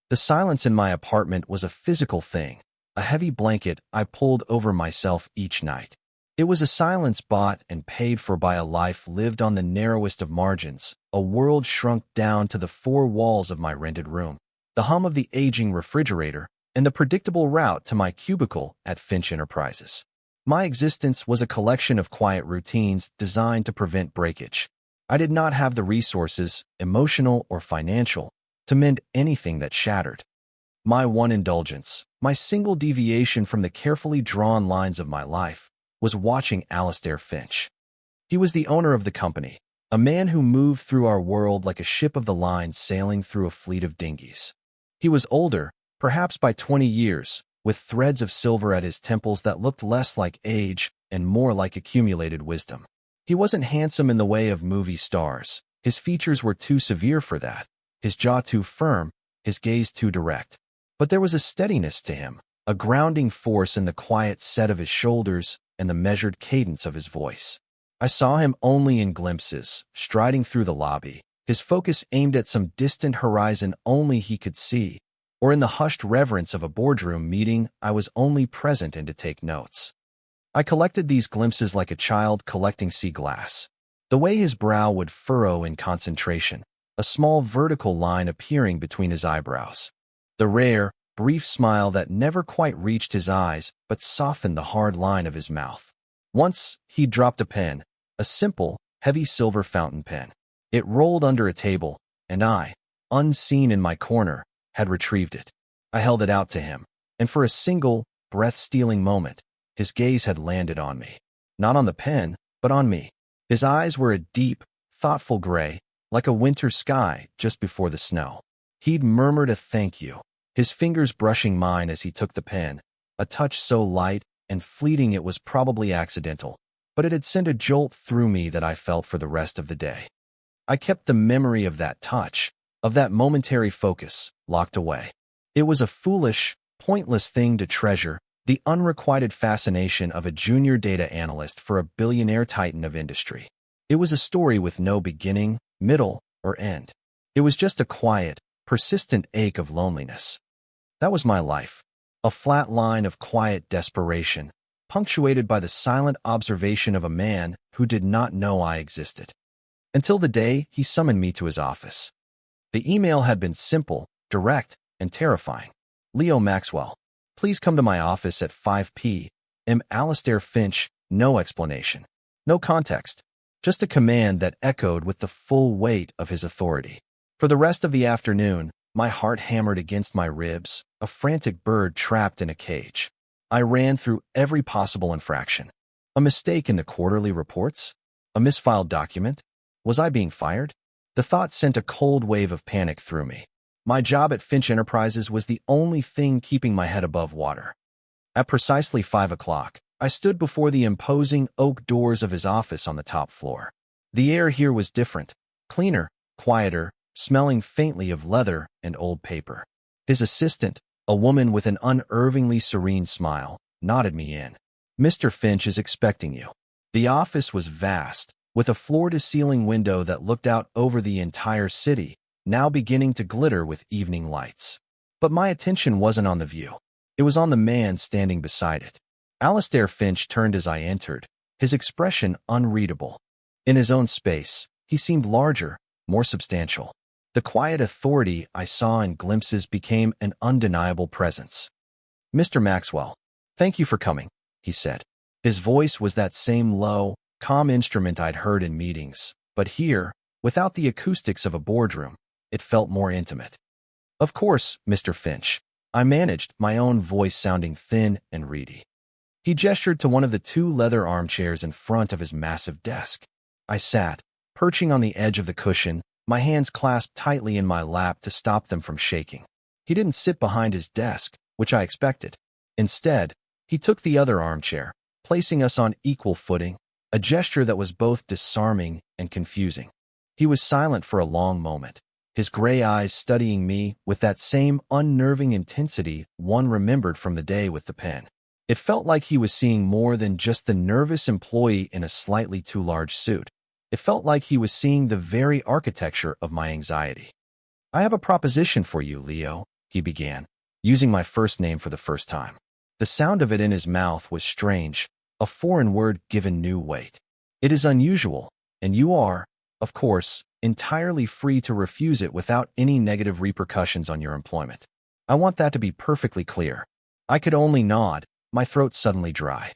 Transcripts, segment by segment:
The silence in my apartment was a physical thing, a heavy blanket I pulled over myself each night. It was a silence bought and paid for by a life lived on the narrowest of margins, a world shrunk down to the four walls of my rented room, the hum of the aging refrigerator, and the predictable route to my cubicle at Finch Enterprises. My existence was a collection of quiet routines designed to prevent breakage. I did not have the resources, emotional or financial, to mend anything that shattered. My one indulgence, my single deviation from the carefully drawn lines of my life, was watching Alastair Finch. He was the owner of the company, a man who moved through our world like a ship of the line sailing through a fleet of dinghies. He was older, perhaps by 20 years, with threads of silver at his temples that looked less like age and more like accumulated wisdom. He wasn't handsome in the way of movie stars. His features were too severe for that, his jaw too firm, his gaze too direct. But there was a steadiness to him, a grounding force in the quiet set of his shoulders and the measured cadence of his voice. I saw him only in glimpses, striding through the lobby, his focus aimed at some distant horizon only he could see, or in the hushed reverence of a boardroom meeting I was only present in to take notes. I collected these glimpses like a child collecting sea glass. The way his brow would furrow in concentration, a small vertical line appearing between his eyebrows. The rare, brief smile that never quite reached his eyes but softened the hard line of his mouth. Once, he dropped a pen, a simple, heavy silver fountain pen. It rolled under a table, and I, unseen in my corner, had retrieved it. I held it out to him, and for a single, breath-stealing moment, his gaze had landed on me. Not on the pen, but on me. His eyes were a deep, thoughtful gray, like a winter sky just before the snow. He'd murmured a thank you, his fingers brushing mine as he took the pen, a touch so light and fleeting it was probably accidental, but it had sent a jolt through me that I felt for the rest of the day. I kept the memory of that touch, of that momentary focus, locked away. It was a foolish, pointless thing to treasure, the unrequited fascination of a junior data analyst for a billionaire titan of industry. It was a story with no beginning, middle, or end. It was just a quiet, persistent ache of loneliness. That was my life, a flat line of quiet desperation, punctuated by the silent observation of a man who did not know I existed. Until the day he summoned me to his office. The email had been simple, direct, and terrifying. Leo Maxwell, please come to my office at 5 p.m. Alastair Finch, no explanation. No context. Just a command that echoed with the full weight of his authority. For the rest of the afternoon, my heart hammered against my ribs, a frantic bird trapped in a cage. I ran through every possible infraction. A mistake in the quarterly reports? A misfiled document? Was I being fired? The thought sent a cold wave of panic through me. My job at Finch Enterprises was the only thing keeping my head above water. At precisely 5 o'clock, I stood before the imposing oak doors of his office on the top floor. The air here was different, cleaner, quieter, smelling faintly of leather and old paper. His assistant, a woman with an unervingly serene smile, nodded me in. Mr. Finch is expecting you. The office was vast, with a floor-to-ceiling window that looked out over the entire city, now beginning to glitter with evening lights. But my attention wasn't on the view. It was on the man standing beside it. Alastair Finch turned as I entered, his expression unreadable. In his own space, he seemed larger, more substantial. The quiet authority I saw in glimpses became an undeniable presence. Mr. Maxwell, thank you for coming, he said. His voice was that same low, calm instrument I'd heard in meetings, but here, without the acoustics of a boardroom, it felt more intimate. Of course, Mr. Finch, I managed, my own voice sounding thin and reedy. He gestured to one of the 2 leather armchairs in front of his massive desk. I sat, perching on the edge of the cushion, my hands clasped tightly in my lap to stop them from shaking. He didn't sit behind his desk, which I expected. Instead, he took the other armchair, placing us on equal footing, a gesture that was both disarming and confusing. He was silent for a long moment, his gray eyes studying me with that same unnerving intensity one remembered from the day with the pen. It felt like he was seeing more than just the nervous employee in a slightly too large suit. It felt like he was seeing the very architecture of my anxiety. I have a proposition for you, Leo, he began, using my first name for the first time. The sound of it in his mouth was strange, a foreign word given new weight. It is unusual, and you are, of course, entirely free to refuse it without any negative repercussions on your employment. I want that to be perfectly clear. I could only nod, my throat suddenly dry.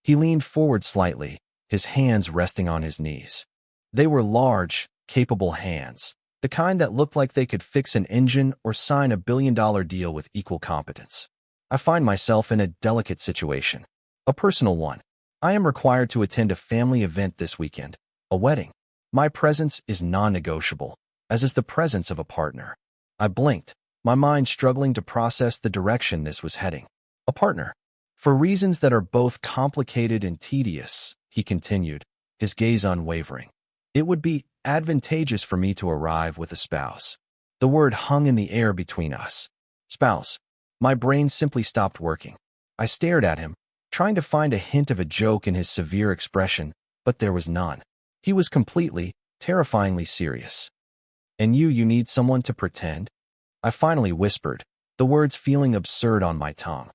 He leaned forward slightly, his hands resting on his knees. They were large, capable hands, the kind that looked like they could fix an engine or sign a billion-dollar deal with equal competence. I find myself in a delicate situation, a personal one. I am required to attend a family event this weekend, a wedding. My presence is non-negotiable, as is the presence of a partner. I blinked, my mind struggling to process the direction this was heading. A partner. For reasons that are both complicated and tedious, he continued, his gaze unwavering. It would be advantageous for me to arrive with a spouse. The word hung in the air between us. Spouse. My brain simply stopped working. I stared at him, trying to find a hint of a joke in his severe expression, but there was none. He was completely, terrifyingly serious. And you need someone to pretend? I finally whispered, the words feeling absurd on my tongue.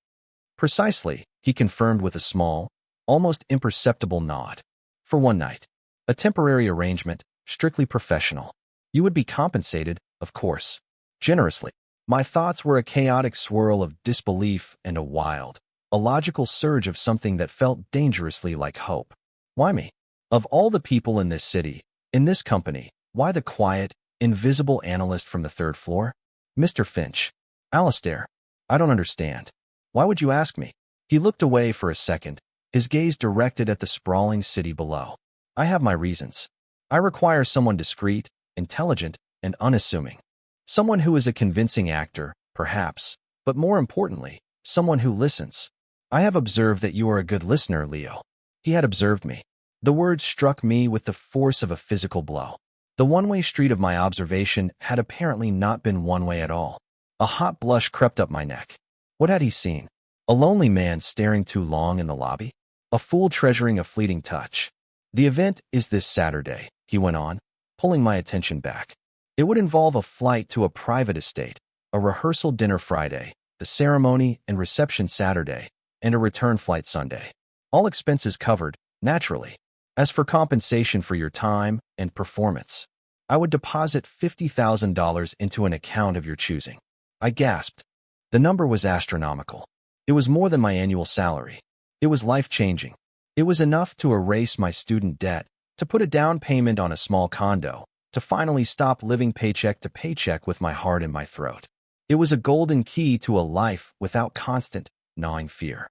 Precisely, he confirmed with a small, almost imperceptible nod. For one night. A temporary arrangement, strictly professional. You would be compensated, of course, generously. My thoughts were a chaotic swirl of disbelief and a wild, illogical surge of something that felt dangerously like hope. Why me? Of all the people in this city, in this company, why the quiet, invisible analyst from the third floor? Mr. Finch. Alistair. I don't understand. Why would you ask me? He looked away for a second, his gaze directed at the sprawling city below. I have my reasons. I require someone discreet, intelligent, and unassuming. Someone who is a convincing actor, perhaps, but more importantly, someone who listens. I have observed that you are a good listener, Leo. He had observed me. The words struck me with the force of a physical blow. The one-way street of my observation had apparently not been one way at all. A hot blush crept up my neck. What had he seen? A lonely man staring too long in the lobby? A fool treasuring a fleeting touch? The event is this Saturday, he went on, pulling my attention back. It would involve a flight to a private estate, a rehearsal dinner Friday, the ceremony and reception Saturday, and a return flight Sunday. All expenses covered, naturally. As for compensation for your time and performance, I would deposit $50,000 into an account of your choosing. I gasped. The number was astronomical. It was more than my annual salary. It was life-changing. It was enough to erase my student debt, to put a down payment on a small condo, to finally stop living paycheck to paycheck with my heart in my throat. It was a golden key to a life without constant, gnawing fear.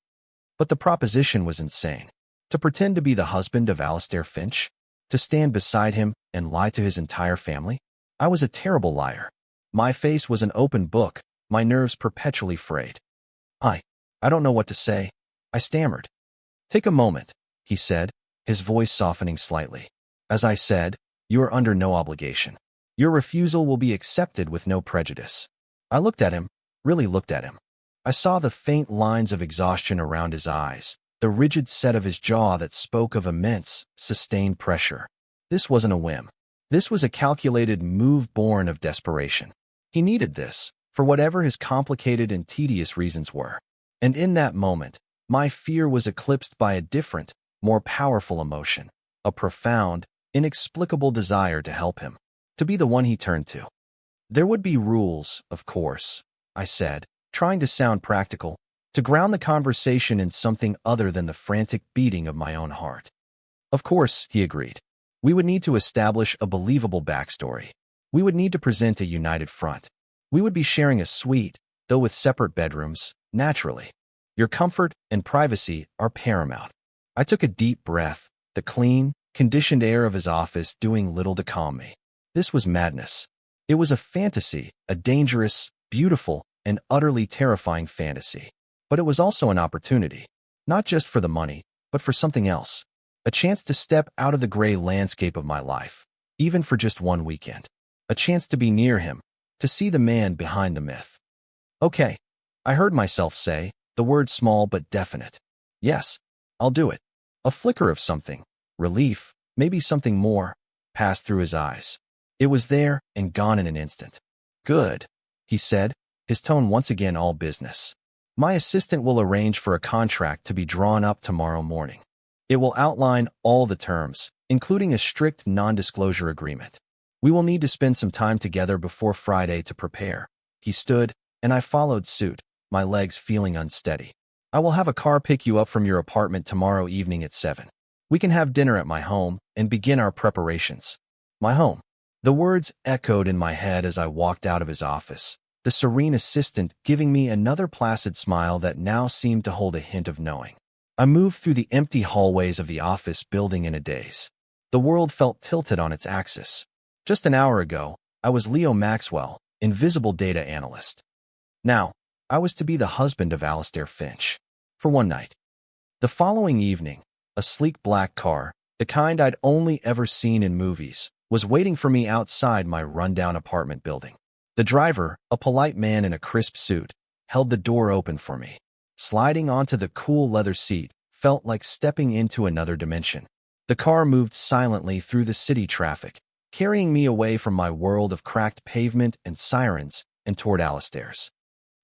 But the proposition was insane. To pretend to be the husband of Alistair Finch? To stand beside him and lie to his entire family? I was a terrible liar. My face was an open book, my nerves perpetually frayed. I don't know what to say. I stammered. Take a moment, he said, his voice softening slightly. As I said, you are under no obligation. Your refusal will be accepted with no prejudice. I looked at him, really looked at him. I saw the faint lines of exhaustion around his eyes, the rigid set of his jaw that spoke of immense, sustained pressure. This wasn't a whim. This was a calculated move born of desperation. He needed this, for whatever his complicated and tedious reasons were. And in that moment, my fear was eclipsed by a different, more powerful emotion, a profound, inexplicable desire to help him, to be the one he turned to. There would be rules, of course, I said, trying to sound practical, to ground the conversation in something other than the frantic beating of my own heart. Of course, he agreed. We would need to establish a believable backstory. We would need to present a united front. We would be sharing a suite, though with separate bedrooms, naturally. Your comfort and privacy are paramount. I took a deep breath, the clean, conditioned air of his office doing little to calm me. This was madness. It was a fantasy, a dangerous, beautiful, and utterly terrifying fantasy. But it was also an opportunity, not just for the money, but for something else. A chance to step out of the gray landscape of my life, even for just one weekend. A chance to be near him, to see the man behind the myth. Okay, I heard myself say, the word small but definite. Yes, I'll do it. A flicker of something, relief, maybe something more, passed through his eyes. It was there and gone in an instant. Good, he said, his tone once again all business. My assistant will arrange for a contract to be drawn up tomorrow morning. It will outline all the terms, including a strict non-disclosure agreement. We will need to spend some time together before Friday to prepare. He stood, and I followed suit, my legs feeling unsteady. I will have a car pick you up from your apartment tomorrow evening at 7. We can have dinner at my home and begin our preparations. My home. The words echoed in my head as I walked out of his office, the serene assistant giving me another placid smile that now seemed to hold a hint of knowing. I moved through the empty hallways of the office building in a daze. The world felt tilted on its axis. Just an hour ago, I was Leo Maxwell, invisible data analyst. Now, I was to be the husband of Alistair Finch. For one night. The following evening, a sleek black car, the kind I'd only ever seen in movies, was waiting for me outside my rundown apartment building. The driver, a polite man in a crisp suit, held the door open for me. Sliding onto the cool leather seat felt like stepping into another dimension. The car moved silently through the city traffic, carrying me away from my world of cracked pavement and sirens and toward Alistair's.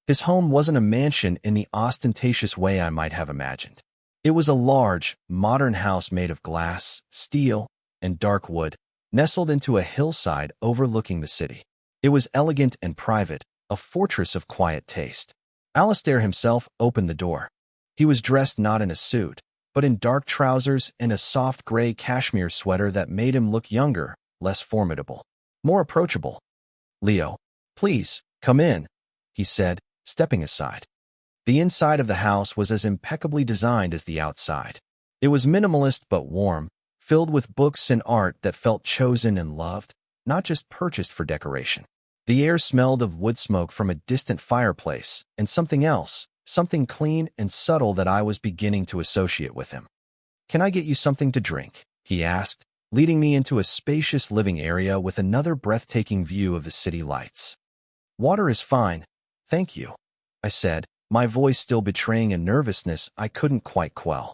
His home wasn't a mansion in the ostentatious way I might have imagined. It was a large, modern house made of glass, steel, and dark wood, nestled into a hillside overlooking the city. It was elegant and private, a fortress of quiet taste. Alistair himself opened the door. He was dressed not in a suit, but in dark trousers and a soft gray cashmere sweater that made him look younger, less formidable, more approachable. "Leo, please, come in," he said, stepping aside. The inside of the house was as impeccably designed as the outside. It was minimalist but warm, filled with books and art that felt chosen and loved, not just purchased for decoration. The air smelled of wood smoke from a distant fireplace, and something else, something clean and subtle that I was beginning to associate with him. "Can I get you something to drink?" he asked, leading me into a spacious living area with another breathtaking view of the city lights. "Water is fine, thank you," I said, my voice still betraying a nervousness I couldn't quite quell.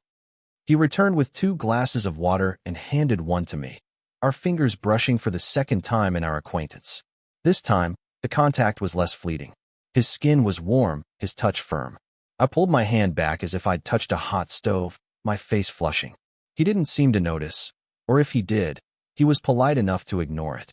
He returned with 2 glasses of water and handed one to me, our fingers brushing for the second time in our acquaintance. This time, the contact was less fleeting. His skin was warm, his touch firm. I pulled my hand back as if I'd touched a hot stove, my face flushing. He didn't seem to notice, or if he did, he was polite enough to ignore it.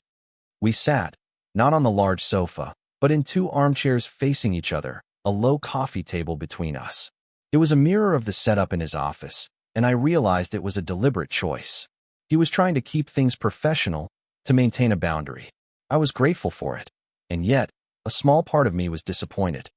We sat, not on the large sofa, but in 2 armchairs facing each other, a low coffee table between us. It was a mirror of the setup in his office, and I realized it was a deliberate choice. He was trying to keep things professional, to maintain a boundary. I was grateful for it, and yet, a small part of me was disappointed.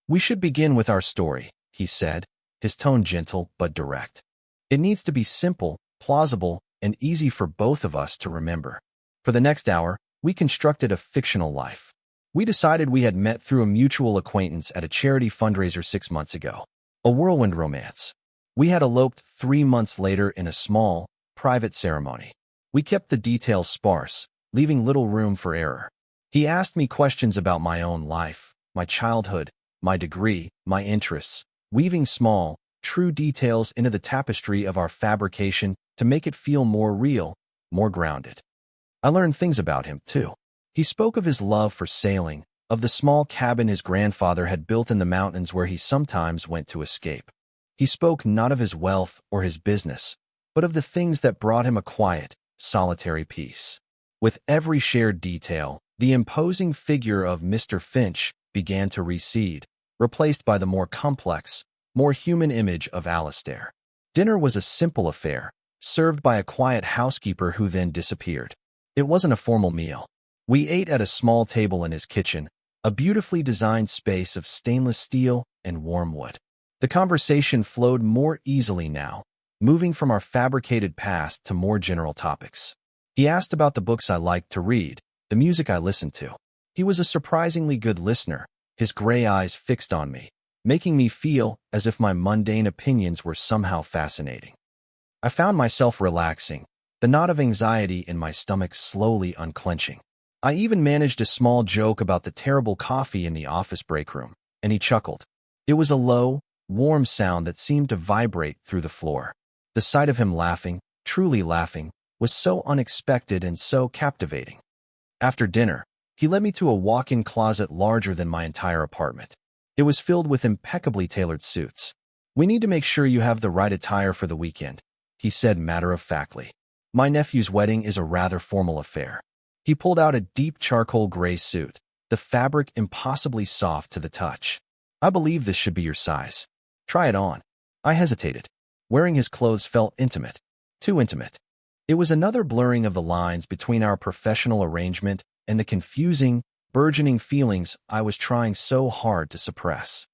"We should begin with our story," he said, his tone gentle but direct. "It needs to be simple, plausible, and easy for both of us to remember." For the next hour, we constructed a fictional life. We decided we had met through a mutual acquaintance at a charity fundraiser 6 months ago. A whirlwind romance. We had eloped 3 months later in a small, private ceremony. We kept the details sparse, leaving little room for error. He asked me questions about my own life, my childhood, my degree, my interests, weaving small, true details into the tapestry of our fabrication to make it feel more real, more grounded. I learned things about him, too. He spoke of his love for sailing, of the small cabin his grandfather had built in the mountains where he sometimes went to escape. He spoke not of his wealth or his business, but of the things that brought him a quiet, solitary peace. With every shared detail, the imposing figure of Mr. Finch began to recede, replaced by the more complex, more human image of Alistair. Dinner was a simple affair, served by a quiet housekeeper who then disappeared. It wasn't a formal meal. We ate at a small table in his kitchen, a beautifully designed space of stainless steel and warm wood. The conversation flowed more easily now, moving from our fabricated past to more general topics. He asked about the books I liked to read, the music I listened to. He was a surprisingly good listener, his gray eyes fixed on me, making me feel as if my mundane opinions were somehow fascinating. I found myself relaxing, the knot of anxiety in my stomach slowly unclenching. I even managed a small joke about the terrible coffee in the office break room, and he chuckled. It was a low, warm sound that seemed to vibrate through the floor. The sight of him laughing, truly laughing, was so unexpected and so captivating. After dinner, He led me to a walk-in closet larger than my entire apartment. It was filled with impeccably tailored suits. "We need to make sure you have the right attire for the weekend," he said matter-of-factly. "My nephew's wedding is a rather formal affair." He pulled out a deep charcoal gray suit, the fabric impossibly soft to the touch. "I believe this should be your size. Try it on." I hesitated. Wearing his clothes felt intimate. Too intimate. It was another blurring of the lines between our professional arrangement and the confusing, burgeoning feelings I was trying so hard to suppress.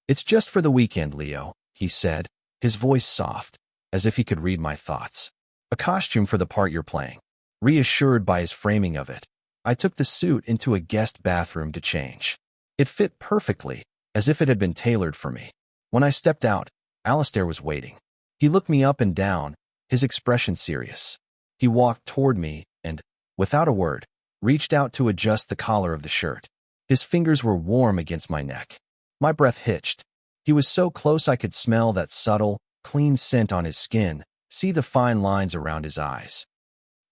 "It's just for the weekend, Leo," he said, his voice soft, as if he could read my thoughts. "A costume for the part you're playing." Reassured by his framing of it, I took the suit into a guest bathroom to change. It fit perfectly, as if it had been tailored for me. When I stepped out, Alistair was waiting. He looked me up and down, his expression serious. He walked toward me and, without a word, reached out to adjust the collar of the shirt. His fingers were warm against my neck. My breath hitched. He was so close I could smell that subtle, clean scent on his skin, see the fine lines around his eyes.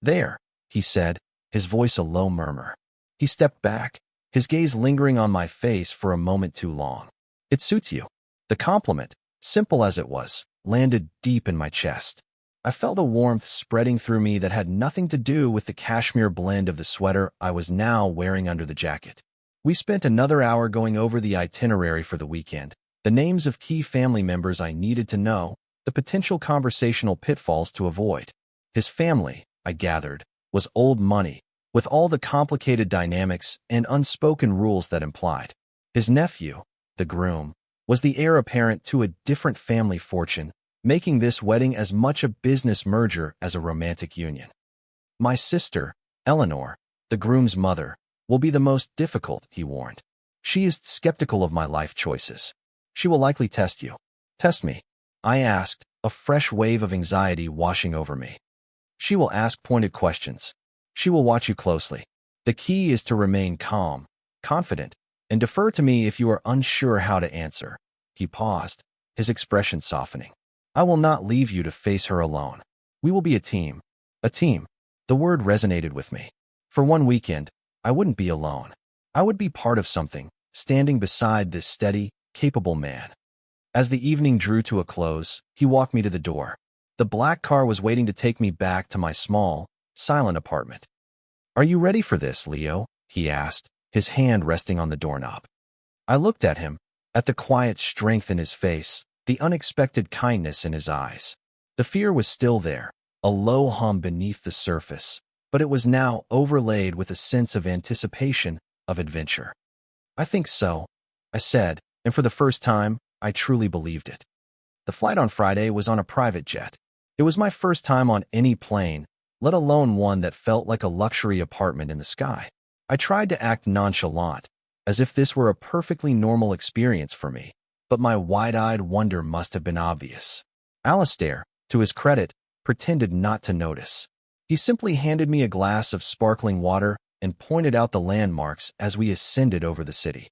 "There," he said, his voice a low murmur. He stepped back, his gaze lingering on my face for a moment too long. "It suits you." The compliment, simple as it was, landed deep in my chest. I felt a warmth spreading through me that had nothing to do with the cashmere blend of the sweater I was now wearing under the jacket. We spent another hour going over the itinerary for the weekend, the names of key family members I needed to know, the potential conversational pitfalls to avoid. His family, I gathered, was old money, with all the complicated dynamics and unspoken rules that implied. His nephew, the groom, was the heir apparent to a different family fortune, making this wedding as much a business merger as a romantic union. My sister, Eleanor, the groom's mother, will be the most difficult, he warned. She is skeptical of my life choices. She will likely test you. "Test me?" I asked, a fresh wave of anxiety washing over me. "She will ask pointed questions. She will watch you closely. The key is to remain calm, confident, and defer to me if you are unsure how to answer." He paused, his expression softening. "I will not leave you to face her alone. We will be a team." A team. The word resonated with me. For one weekend, I wouldn't be alone. I would be part of something, standing beside this steady, capable man. As the evening drew to a close, he walked me to the door. The black car was waiting to take me back to my small, silent apartment. "Are you ready for this, Leo?" he asked, his hand resting on the doorknob. I looked at him, at the quiet strength in his face, the unexpected kindness in his eyes. The fear was still there, a low hum beneath the surface, but it was now overlaid with a sense of anticipation, of adventure. "I think so," I said, and for the first time, I truly believed it. The flight on Friday was on a private jet. It was my first time on any plane, let alone one that felt like a luxury apartment in the sky. I tried to act nonchalant, as if this were a perfectly normal experience for me, but my wide-eyed wonder must have been obvious. Alistair, to his credit, pretended not to notice. He simply handed me a glass of sparkling water and pointed out the landmarks as we ascended over the city.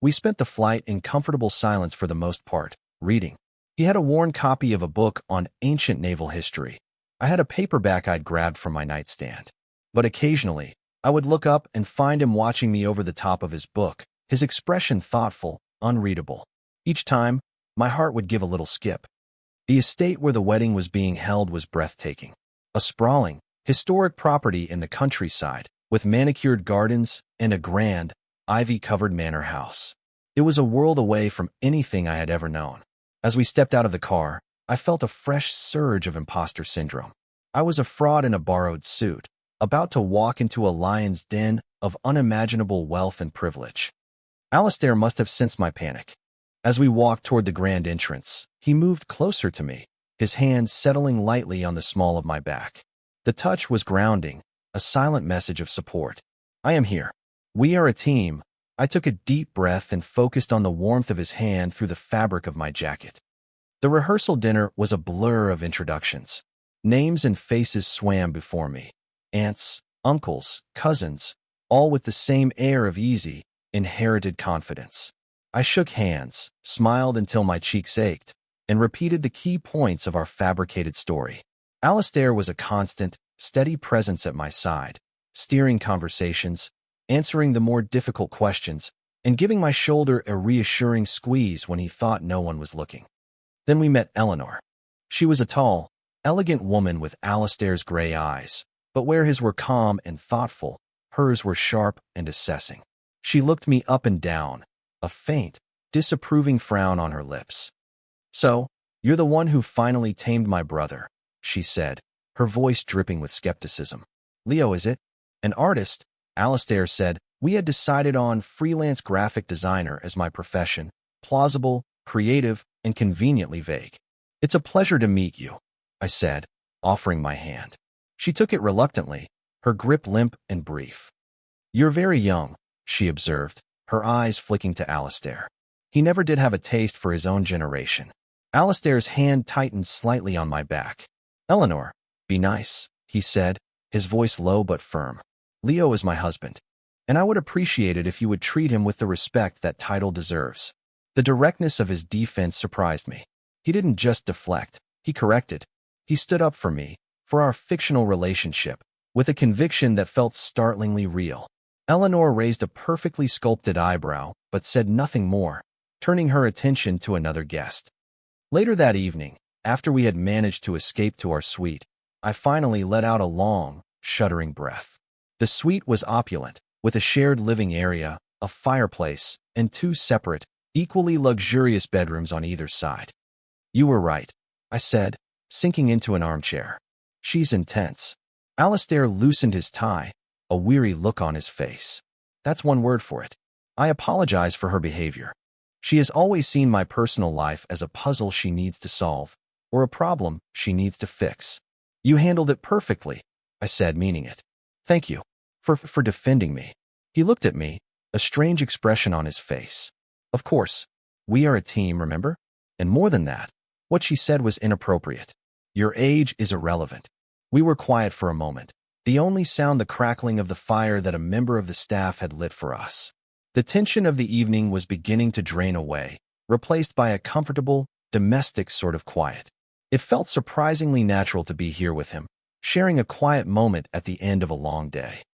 We spent the flight in comfortable silence for the most part, reading. He had a worn copy of a book on ancient naval history. I had a paperback I'd grabbed from my nightstand. But occasionally, I would look up and find him watching me over the top of his book, his expression thoughtful, unreadable. Each time, my heart would give a little skip. The estate where the wedding was being held was breathtaking. A sprawling, historic property in the countryside, with manicured gardens and a grand, ivy-covered manor house. It was a world away from anything I had ever known. As we stepped out of the car, I felt a fresh surge of imposter syndrome. I was a fraud in a borrowed suit, about to walk into a lion's den of unimaginable wealth and privilege. Alistair must have sensed my panic. As we walked toward the grand entrance, he moved closer to me, his hand settling lightly on the small of my back. The touch was grounding, a silent message of support. "I am here. We are a team." I took a deep breath and focused on the warmth of his hand through the fabric of my jacket. The rehearsal dinner was a blur of introductions. Names and faces swam before me. Aunts, uncles, cousins, all with the same air of easy, inherited confidence. I shook hands, smiled until my cheeks ached, and repeated the key points of our fabricated story. Alistair was a constant, steady presence at my side, steering conversations, answering the more difficult questions, and giving my shoulder a reassuring squeeze when he thought no one was looking. Then we met Eleanor. She was a tall, elegant woman with Alistair's gray eyes, but where his were calm and thoughtful, hers were sharp and assessing. She looked me up and down, a faint, disapproving frown on her lips. "So, you're the one who finally tamed my brother," she said, her voice dripping with skepticism. "Leo, is it?" "An artist," Alistair said. "We had decided on freelance graphic designer as my profession, plausible, creative, and conveniently vague." "It's a pleasure to meet you," I said, offering my hand. She took it reluctantly, her grip limp and brief. "You're very young," she observed, her eyes flicking to Alistair. He never did have a taste for his own generation. Alistair's hand tightened slightly on my back. "Eleanor, be nice," he said, his voice low but firm. "Leo is my husband, and I would appreciate it if you would treat him with the respect that title deserves." The directness of his defense surprised me. He didn't just deflect, he corrected. He stood up for me, for our fictional relationship, with a conviction that felt startlingly real. Eleanor raised a perfectly sculpted eyebrow, but said nothing more, turning her attention to another guest. Later that evening, after we had managed to escape to our suite, I finally let out a long, shuddering breath. The suite was opulent, with a shared living area, a fireplace, and two separate, equally luxurious bedrooms on either side. "You were right," I said, sinking into an armchair. "She's intense." Alistair loosened his tie, a weary look on his face. "That's one word for it. I apologize for her behavior. She has always seen my personal life as a puzzle she needs to solve, or a problem she needs to fix." "You handled it perfectly," I said, meaning it. "Thank you for defending me." He looked at me, a strange expression on his face. "Of course, we are a team, remember? And more than that, what she said was inappropriate. Your age is irrelevant." We were quiet for a moment, the only sound the crackling of the fire that a member of the staff had lit for us. The tension of the evening was beginning to drain away, replaced by a comfortable, domestic sort of quiet. It felt surprisingly natural to be here with him, sharing a quiet moment at the end of a long day.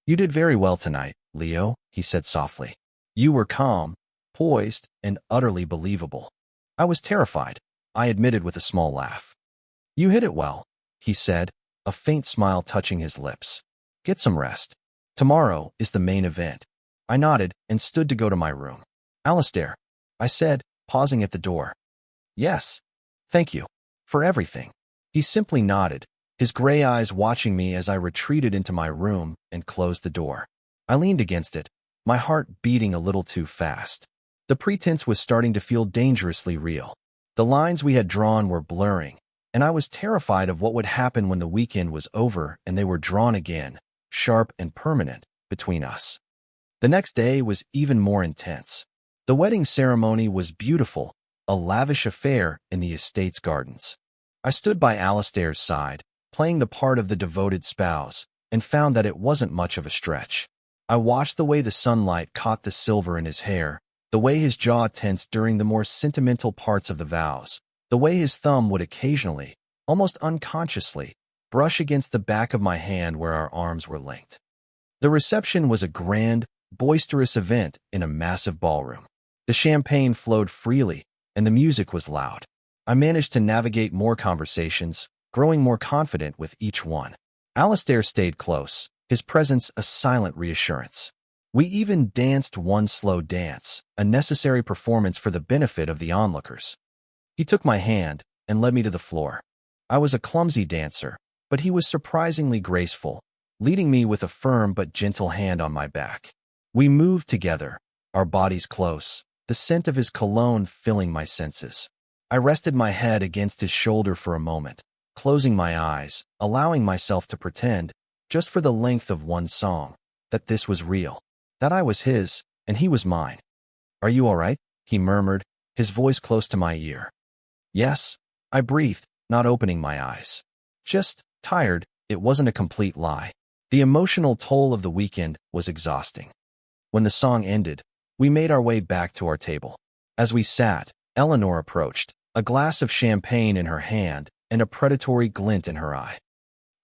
"You did very well tonight, Leo," he said softly. "You were calm, poised, and utterly believable." "I was terrified," I admitted with a small laugh. "You hit it well," he said, a faint smile touching his lips. "Get some rest. Tomorrow is the main event." I nodded and stood to go to my room. "Alistair," I said, pausing at the door. "Yes. Thank you. For everything." He simply nodded, his gray eyes watching me as I retreated into my room and closed the door. I leaned against it, my heart beating a little too fast. The pretense was starting to feel dangerously real. The lines we had drawn were blurring, and I was terrified of what would happen when the weekend was over and they were drawn again, sharp and permanent, between us. The next day was even more intense. The wedding ceremony was beautiful, a lavish affair in the estate's gardens. I stood by Alistair's side, playing the part of the devoted spouse, and found that it wasn't much of a stretch. I watched the way the sunlight caught the silver in his hair, the way his jaw tensed during the more sentimental parts of the vows, the way his thumb would occasionally, almost unconsciously, brush against the back of my hand where our arms were linked. The reception was a grand, boisterous event in a massive ballroom. The champagne flowed freely, and the music was loud. I managed to navigate more conversations, growing more confident with each one. Alistair stayed close, his presence a silent reassurance. We even danced one slow dance, a necessary performance for the benefit of the onlookers. He took my hand and led me to the floor. I was a clumsy dancer, but he was surprisingly graceful, leading me with a firm but gentle hand on my back. We moved together, our bodies close, the scent of his cologne filling my senses. I rested my head against his shoulder for a moment, closing my eyes, allowing myself to pretend, just for the length of one song, that this was real, that I was his, and he was mine. "Are you all right?" he murmured, his voice close to my ear. "Yes," I breathed, not opening my eyes. "Just tired." It wasn't a complete lie. The emotional toll of the weekend was exhausting. When the song ended, we made our way back to our table. As we sat, Eleanor approached, a glass of champagne in her hand and a predatory glint in her eye.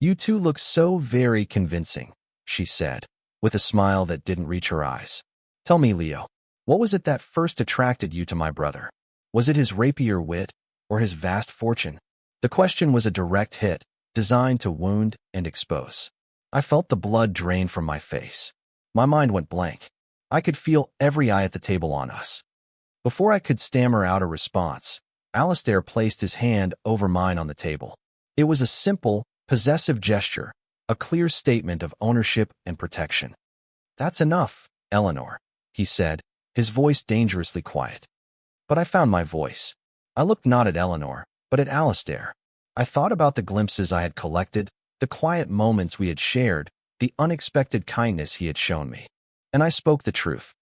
"You two look so very convincing," she said. with a smile that didn't reach her eyes. Tell me, Leo, what was it that first attracted you to my brother? Was it his rapier wit or his vast fortune? The question was a direct hit, designed to wound and expose. I felt the blood drain from my face. My mind went blank. I could feel every eye at the table on us. Before I could stammer out a response, Alistair placed his hand over mine on the table. It was a simple, possessive gesture, a clear statement of ownership and protection. That's enough, Eleanor, he said, his voice dangerously quiet. But I found my voice. I looked not at Eleanor, but at Alistair. I thought about the glimpses I had collected, the quiet moments we had shared, the unexpected kindness he had shown me. And I spoke the truth.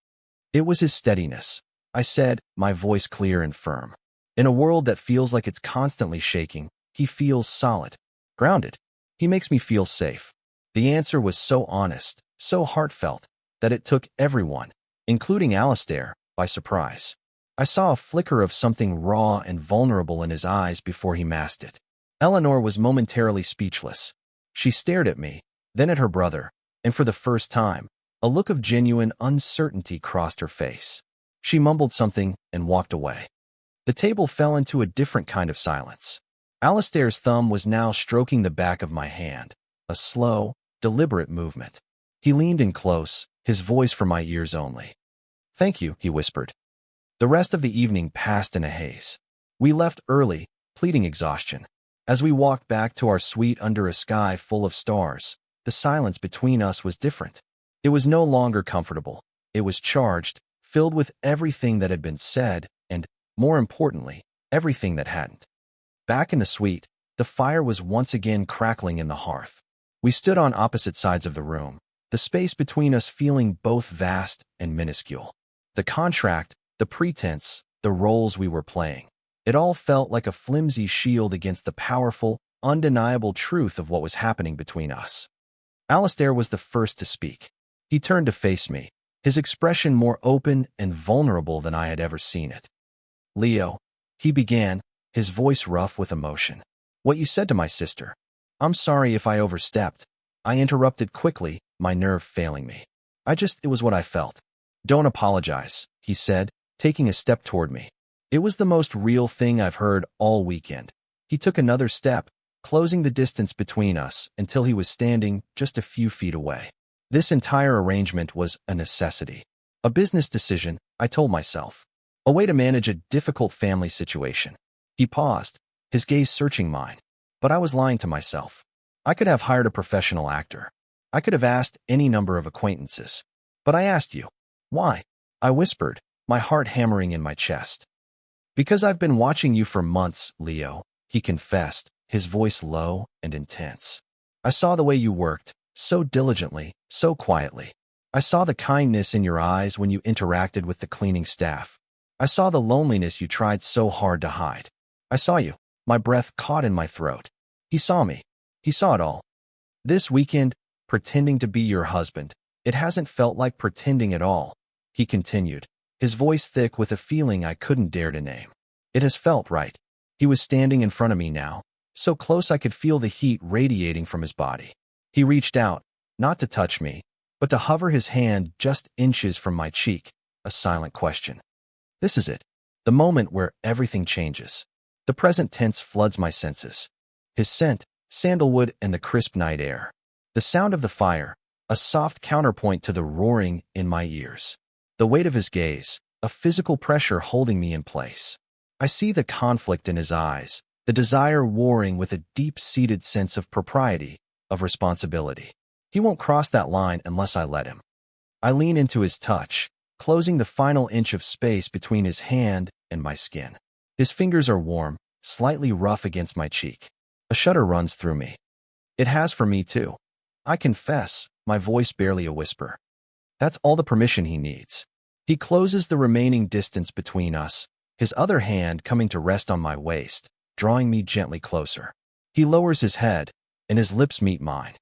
It was his steadiness, I said, my voice clear and firm. In a world that feels like it's constantly shaking, he feels solid, grounded. He makes me feel safe. The answer was so honest, so heartfelt, that it took everyone, including Alistair, by surprise. I saw a flicker of something raw and vulnerable in his eyes before he masked it. Eleanor was momentarily speechless. She stared at me, then at her brother, and for the first time, a look of genuine uncertainty crossed her face. She mumbled something and walked away. The table fell into a different kind of silence. Alistair's thumb was now stroking the back of my hand, a slow, deliberate movement. He leaned in close, his voice for my ears only. "Thank you," he whispered. The rest of the evening passed in a haze. We left early, pleading exhaustion. As we walked back to our suite under a sky full of stars, the silence between us was different. It was no longer comfortable. It was charged, filled with everything that had been said, and, more importantly, everything that hadn't. Back in the suite, the fire was once again crackling in the hearth. We stood on opposite sides of the room, the space between us feeling both vast and minuscule. The contract, the pretense, the roles we were playing. It all felt like a flimsy shield against the powerful, undeniable truth of what was happening between us. Alistair was the first to speak. He turned to face me, his expression more open and vulnerable than I had ever seen it. "Leo," he began, his voice rough with emotion. "What you said to my sister. I'm sorry if I overstepped." I interrupted quickly, my nerve failing me. It was what I felt. "Don't apologize," he said, taking a step toward me. It was the most real thing I've heard all weekend. He took another step, closing the distance between us until he was standing just a few feet away. This entire arrangement was a necessity. A business decision, I told myself. A way to manage a difficult family situation. He paused, his gaze searching mine. But I was lying to myself. I could have hired a professional actor. I could have asked any number of acquaintances. But I asked you. Why? I whispered, my heart hammering in my chest. "Because I've been watching you for months, Leo," he confessed, his voice low and intense. "I saw the way you worked, so diligently, so quietly. I saw the kindness in your eyes when you interacted with the cleaning staff. I saw the loneliness you tried so hard to hide. I saw you, my breath caught in my throat. He saw me. He saw it all. This weekend, pretending to be your husband, it hasn't felt like pretending at all," he continued, his voice thick with a feeling I couldn't dare to name. It has felt right. He was standing in front of me now, so close I could feel the heat radiating from his body. He reached out, not to touch me, but to hover his hand just inches from my cheek, a silent question. This is it, the moment where everything changes. The present tense floods my senses. His scent, sandalwood and the crisp night air. The sound of the fire, a soft counterpoint to the roaring in my ears. The weight of his gaze, a physical pressure holding me in place. I see the conflict in his eyes, the desire warring with a deep-seated sense of propriety, of responsibility. He won't cross that line unless I let him. I lean into his touch, closing the final inch of space between his hand and my skin. His fingers are warm, slightly rough against my cheek. A shudder runs through me. It has for me too. I confess, my voice barely a whisper. That's all the permission he needs. He closes the remaining distance between us, his other hand coming to rest on my waist, drawing me gently closer. He lowers his head, and his lips meet mine.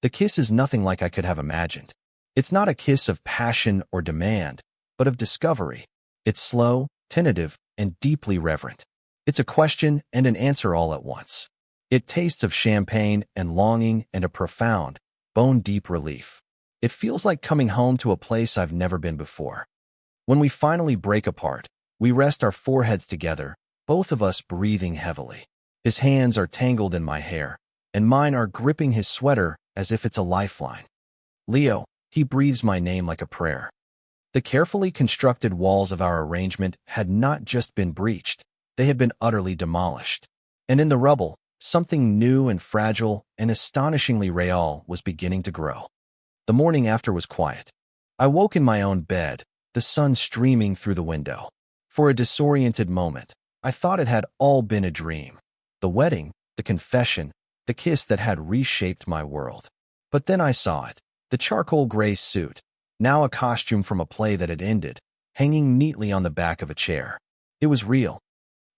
The kiss is nothing like I could have imagined. It's not a kiss of passion or demand, but of discovery. It's slow, tentative, and deeply reverent. It's a question and an answer all at once. It tastes of champagne and longing and a profound, bone-deep relief. It feels like coming home to a place I've never been before. When we finally break apart, we rest our foreheads together, both of us breathing heavily. His hands are tangled in my hair, and mine are gripping his sweater as if it's a lifeline. Leo, he breathes my name like a prayer. The carefully constructed walls of our arrangement had not just been breached, they had been utterly demolished. And in the rubble, something new and fragile and astonishingly real was beginning to grow. The morning after was quiet. I woke in my own bed, the sun streaming through the window. For a disoriented moment, I thought it had all been a dream. The wedding, the confession, the kiss that had reshaped my world. But then I saw it, the charcoal gray suit, now a costume from a play that had ended, hanging neatly on the back of a chair. It was real.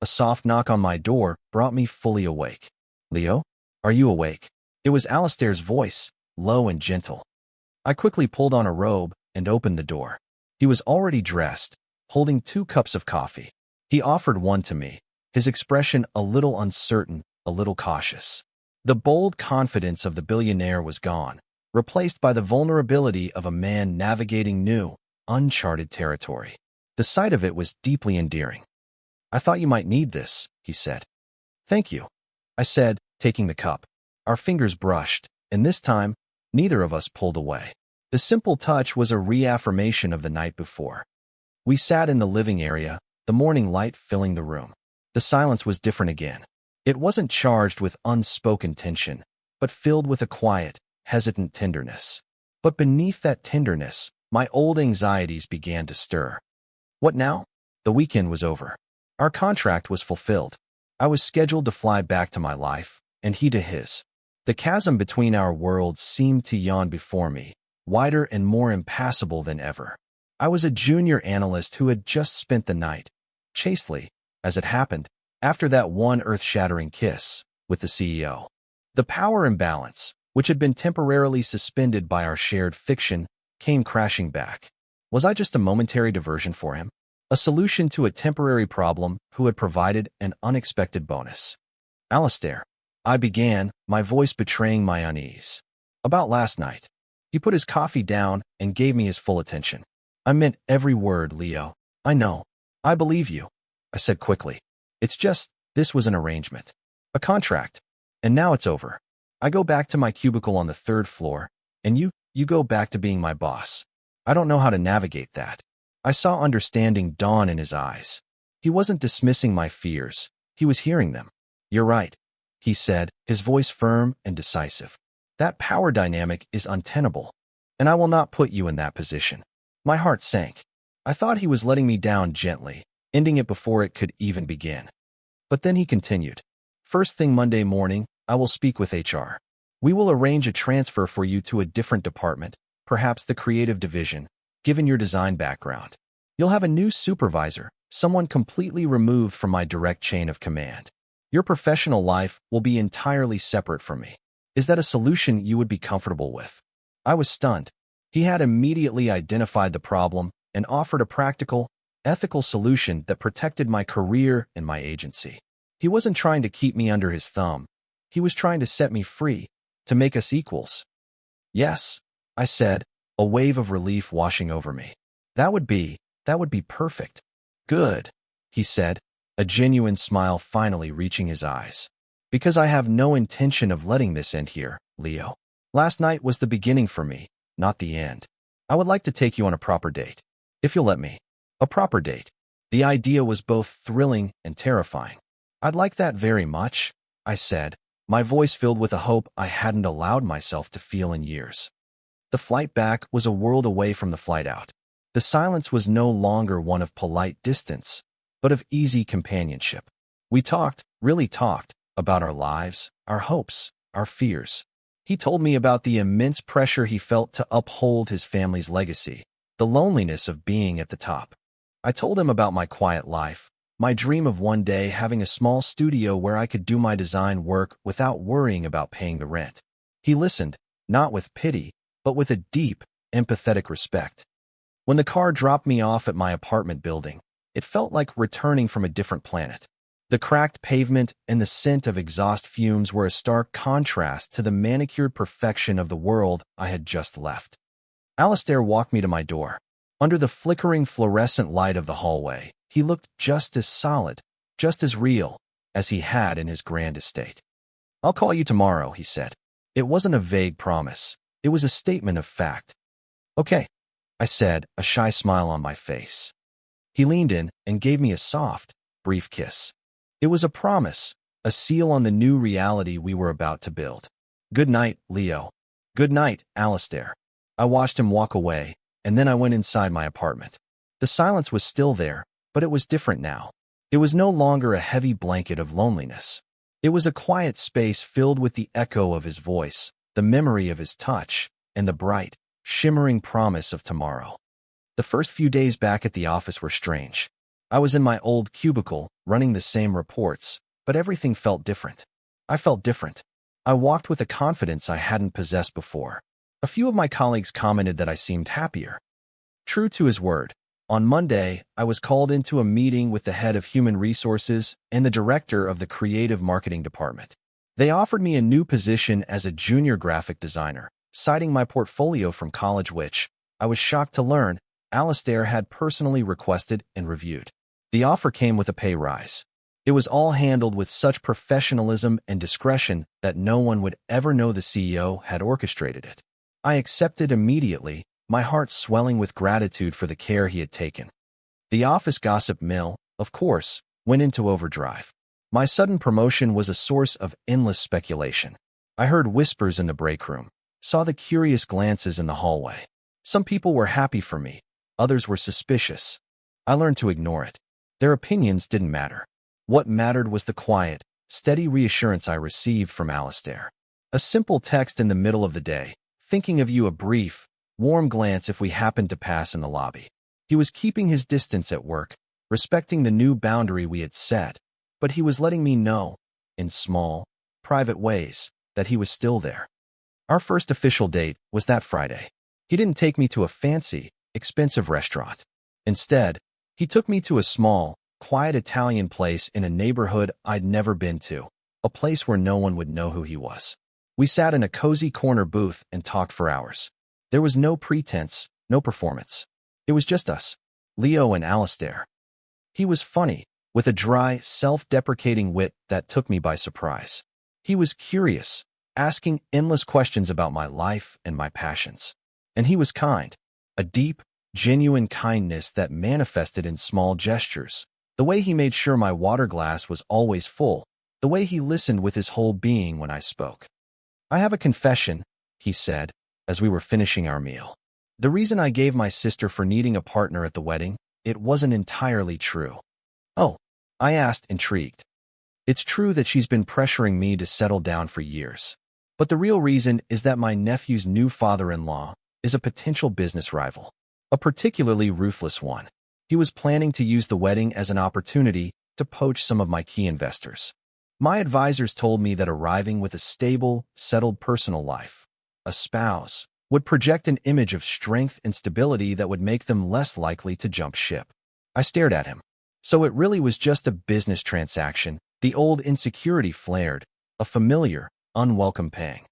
A soft knock on my door brought me fully awake. Leo, are you awake? It was Alistair's voice, low and gentle. I quickly pulled on a robe and opened the door. He was already dressed, holding 2 cups of coffee. He offered one to me, his expression a little uncertain, a little cautious. The bold confidence of the billionaire was gone, replaced by the vulnerability of a man navigating new, uncharted territory. The sight of it was deeply endearing. I thought you might need this, he said. Thank you, I said, taking the cup. Our fingers brushed, and this time, neither of us pulled away. The simple touch was a reaffirmation of the night before. We sat in the living area, the morning light filling the room. The silence was different again. It wasn't charged with unspoken tension, but filled with a quiet, hesitant tenderness. But beneath that tenderness, my old anxieties began to stir. What now? The weekend was over. Our contract was fulfilled. I was scheduled to fly back to my life, and he to his. The chasm between our worlds seemed to yawn before me, wider and more impassable than ever. I was a junior analyst who had just spent the night, chastely, as it happened, after that one earth-shattering kiss, with the CEO. The power imbalance, which had been temporarily suspended by our shared fiction, came crashing back. Was I just a momentary diversion for him? A solution to a temporary problem who had provided an unexpected bonus? Alistair, I began, my voice betraying my unease. About last night. He put his coffee down and gave me his full attention. I meant every word, Leo. I know. I believe you, I said quickly. It's just, this was an arrangement. A contract. And now it's over. I go back to my cubicle on the 3rd floor, and you go back to being my boss. I don't know how to navigate that. I saw understanding dawn in his eyes. He wasn't dismissing my fears. He was hearing them. You're right, he said, his voice firm and decisive. That power dynamic is untenable, and I will not put you in that position. My heart sank. I thought he was letting me down gently, ending it before it could even begin. But then he continued. First thing Monday morning, I will speak with HR. We will arrange a transfer for you to a different department, perhaps the creative division, given your design background. You'll have a new supervisor, someone completely removed from my direct chain of command. Your professional life will be entirely separate from me. Is that a solution you would be comfortable with? I was stunned. He had immediately identified the problem and offered a practical, ethical solution that protected my career and my agency. He wasn't trying to keep me under his thumb. He was trying to set me free, to make us equals. Yes, I said, a wave of relief washing over me. That would be perfect. Good, he said, a genuine smile finally reaching his eyes. Because I have no intention of letting this end here, Leo. Last night was the beginning for me, not the end. I would like to take you on a proper date. If you'll let me. A proper date. The idea was both thrilling and terrifying. I'd like that very much, I said, my voice filled with a hope I hadn't allowed myself to feel in years. The flight back was a world away from the flight out. The silence was no longer one of polite distance, but of easy companionship. We talked, really talked, about our lives, our hopes, our fears. He told me about the immense pressure he felt to uphold his family's legacy, the loneliness of being at the top. I told him about my quiet life, my dream of one day having a small studio where I could do my design work without worrying about paying the rent. He listened, not with pity, but with a deep, empathetic respect. When the car dropped me off at my apartment building, it felt like returning from a different planet. The cracked pavement and the scent of exhaust fumes were a stark contrast to the manicured perfection of the world I had just left. Alistair walked me to my door. Under the flickering fluorescent light of the hallway, he looked just as solid, just as real, as he had in his grand estate. "I'll call you tomorrow," he said. It wasn't a vague promise. It was a statement of fact. "Okay," I said, a shy smile on my face. He leaned in and gave me a soft, brief kiss. It was a promise, a seal on the new reality we were about to build. "Good night, Leo." "Good night, Alistair." I watched him walk away, and then I went inside my apartment. The silence was still there, but it was different now. It was no longer a heavy blanket of loneliness. It was a quiet space filled with the echo of his voice, the memory of his touch, and the bright, shimmering promise of tomorrow. The first few days back at the office were strange. I was in my old cubicle, running the same reports, but everything felt different. I felt different. I walked with a confidence I hadn't possessed before. A few of my colleagues commented that I seemed happier. True to his word, on Monday, I was called into a meeting with the head of human resources and the director of the creative marketing department. They offered me a new position as a junior graphic designer, citing my portfolio from college, which, I was shocked to learn, Alistair had personally requested and reviewed. The offer came with a pay rise. It was all handled with such professionalism and discretion that no one would ever know the CEO had orchestrated it. I accepted immediately, my heart swelling with gratitude for the care he had taken. The office gossip mill, of course, went into overdrive. My sudden promotion was a source of endless speculation. I heard whispers in the break room, saw the curious glances in the hallway. Some people were happy for me, others were suspicious. I learned to ignore it. Their opinions didn't matter. What mattered was the quiet, steady reassurance I received from Alistair. A simple text in the middle of the day, "Thinking of you," a brief, warm glance if we happened to pass in the lobby. He was keeping his distance at work, respecting the new boundary we had set, but he was letting me know, in small, private ways, that he was still there. Our first official date was that Friday. He didn't take me to a fancy, expensive restaurant. Instead, he took me to a small, quiet Italian place in a neighborhood I'd never been to, a place where no one would know who he was. We sat in a cozy corner booth and talked for hours. There was no pretense, no performance. It was just us, Leo and Alistair. He was funny, with a dry, self-deprecating wit that took me by surprise. He was curious, asking endless questions about my life and my passions. And he was kind, a deep, genuine kindness that manifested in small gestures. The way he made sure my water glass was always full, the way he listened with his whole being when I spoke. "I have a confession," he said, as we were finishing our meal. "The reason I gave my sister for needing a partner at the wedding, it wasn't entirely true." "Oh," I asked, intrigued. "It's true that she's been pressuring me to settle down for years. But the real reason is that my nephew's new father-in-law is a potential business rival, a particularly ruthless one. He was planning to use the wedding as an opportunity to poach some of my key investors. My advisors told me that arriving with a stable, settled personal life, a spouse, would project an image of strength and stability that would make them less likely to jump ship." I stared at him. So it really was just a business transaction. The old insecurity flared, a familiar, unwelcome pang.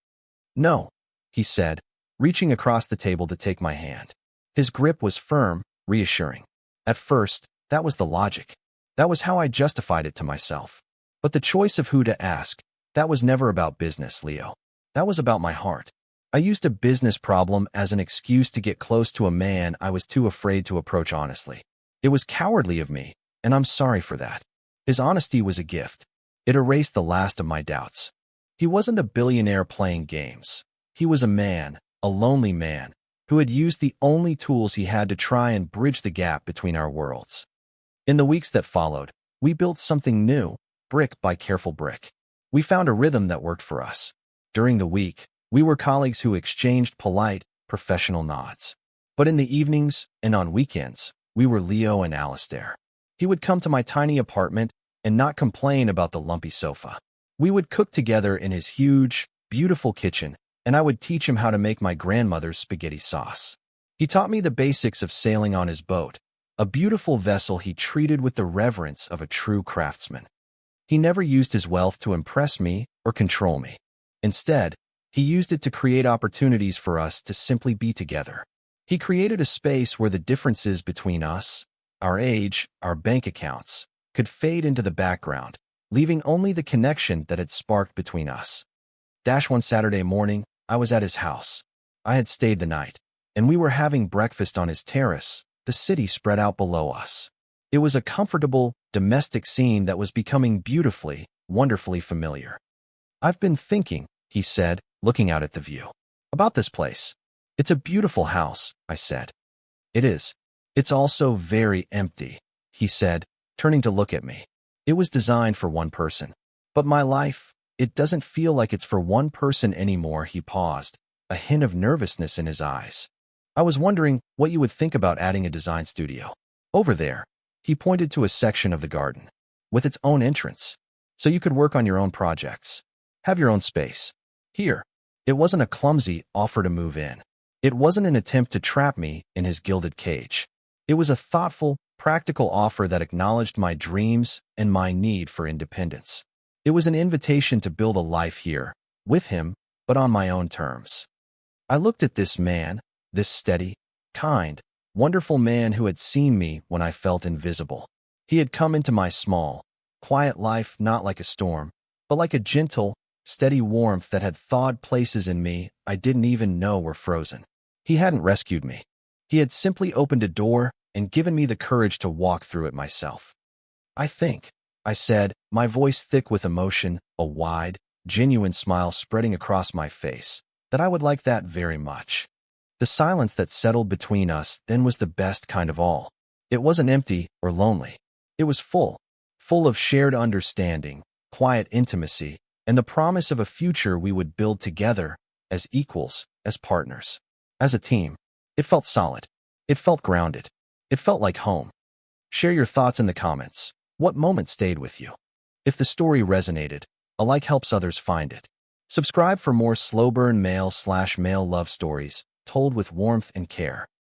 "No," he said, reaching across the table to take my hand. His grip was firm, reassuring. At first, that was the logic. That was how I justified it to myself. But the choice of who to ask, that was never about business, Leo. That was about my heart. I used a business problem as an excuse to get close to a man I was too afraid to approach honestly. It was cowardly of me, and I'm sorry for that. His honesty was a gift. It erased the last of my doubts. He wasn't a billionaire playing games. He was a man, a lonely man, who had used the only tools he had to try and bridge the gap between our worlds. In the weeks that followed, we built something new, brick by careful brick. We found a rhythm that worked for us. During the week, we were colleagues who exchanged polite, professional nods. But in the evenings and on weekends, we were Leo and Alistair. He would come to my tiny apartment and not complain about the lumpy sofa. We would cook together in his huge, beautiful kitchen, and I would teach him how to make my grandmother's spaghetti sauce. He taught me the basics of sailing on his boat, a beautiful vessel he treated with the reverence of a true craftsman. He never used his wealth to impress me or control me. Instead, he used it to create opportunities for us to simply be together. He created a space where the differences between us, our age, our bank accounts, could fade into the background, leaving only the connection that had sparked between us. One Saturday morning, I was at his house. I had stayed the night, and we were having breakfast on his terrace, the city spread out below us. It was a comfortable, domestic scene that was becoming beautifully, wonderfully familiar. "I've been thinking," he said, looking out at the view, "about this place. It's a beautiful house," I said. "It is. It's also very empty," he said, turning to look at me. "It was designed for one person. But my life, it doesn't feel like it's for one person anymore." He paused, a hint of nervousness in his eyes. "I was wondering what you would think about adding a design studio. Over there," he pointed to a section of the garden, "with its own entrance, so you could work on your own projects. Have your own space. Here." It wasn't a clumsy offer to move in. It wasn't an attempt to trap me in his gilded cage. It was a thoughtful, practical offer that acknowledged my dreams and my need for independence. It was an invitation to build a life here, with him, but on my own terms. I looked at this man, this steady, kind, wonderful man who had seen me when I felt invisible. He had come into my small, quiet life not like a storm, but like a gentle, steady warmth that had thawed places in me I didn't even know were frozen. He hadn't rescued me. He had simply opened a door and given me the courage to walk through it myself. "I think," I said, my voice thick with emotion, a wide, genuine smile spreading across my face, "that I would like that very much." The silence that settled between us then was the best kind of all. It wasn't empty or lonely. It was full of shared understanding, quiet intimacy, and the promise of a future we would build together, as equals, as partners, as a team. It felt solid. It felt grounded. It felt like home. Share your thoughts in the comments. What moment stayed with you? If the story resonated, a like helps others find it. Subscribe for more slow burn male/male love stories told with warmth and care.